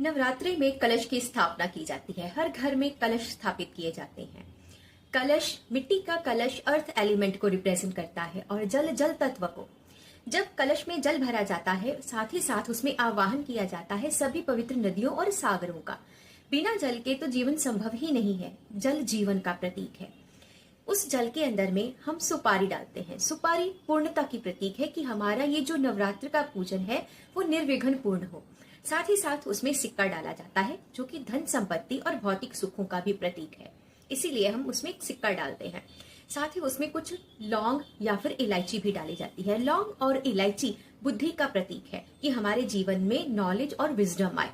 नवरात्रि में कलश की स्थापना की जाती है। हर घर में कलश स्थापित किए जाते हैं। कलश, मिट्टी का कलश अर्थ एलिमेंट को रिप्रेजेंट करता है और जल तत्व को। जब कलश में जल भरा जाता है, साथ ही साथ उसमें आवाहन किया जाता है सभी पवित्र नदियों और सागरों का। बिना जल के तो जीवन संभव ही नहीं है। जल जीवन का प्रतीक है। उस जल के अंदर में हम सुपारी डालते हैं। सुपारी पूर्णता की प्रतीक है कि हमारा ये जो नवरात्र का पूजन है वो निर्विघ्न पूर्ण हो। साथ ही साथ उसमें सिक्का डाला जाता है जो कि धन संपत्ति और भौतिक सुखों का भी प्रतीक है, इसीलिए हम उसमें एक सिक्का डालते हैं। साथ ही उसमें कुछ लौंग या फिर इलायची भी डाली जाती है। लौंग और इलायची बुद्धि का प्रतीक है कि हमारे जीवन में नॉलेज और विजडम आए।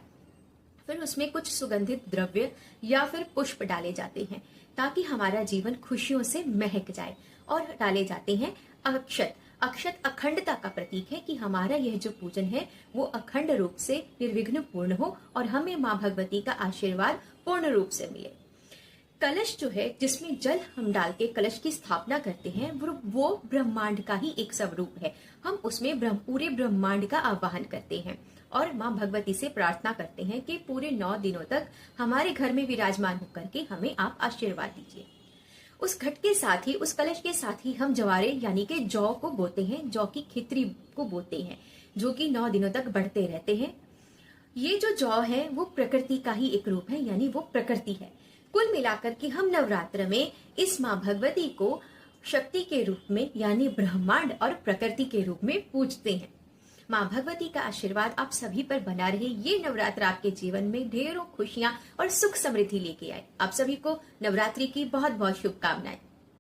फिर उसमें कुछ सुगंधित द्रव्य या फिर पुष्प डाले जाते हैं ताकि हमारा जीवन खुशियों से महक जाए। और डाले जाते हैं अक्षत। अक्षत अखंडता का प्रतीक है कि हमारा यह जो पूजन है वो अखंड रूप से निर्विघ्न पूर्ण हो और हमें माँ भगवती का आशीर्वाद पूर्ण रूप से मिले। कलश जो है, जिसमें जल हम डाल के कलश की स्थापना करते हैं, वो ब्रह्मांड का ही एक स्वरूप है। हम उसमें पूरे ब्रह्मांड का आवाहन करते हैं और माँ भगवती से प्रार्थना करते हैं कि पूरे 9 दिनों तक हमारे घर में विराजमान होकर के हमें आप आशीर्वाद दीजिए। उस घट के साथ ही, उस कलश के साथ ही हम जवारे यानी कि जौ को बोते हैं। जौ की खिचड़ी को बोते हैं जो कि 9 दिनों तक बढ़ते रहते हैं। ये जो जौ है वो प्रकृति का ही एक रूप है, यानी वो प्रकृति है। कुल मिलाकर के हम नवरात्र में इस माँ भगवती को शक्ति के रूप में यानी ब्रह्मांड और प्रकृति के रूप में पूजते हैं। माँ भगवती का आशीर्वाद आप सभी पर बना रहे। ये नवरात्र आपके जीवन में ढेरों खुशियां और सुख समृद्धि लेके आए। आप सभी को नवरात्रि की बहुत बहुत शुभकामनाएं।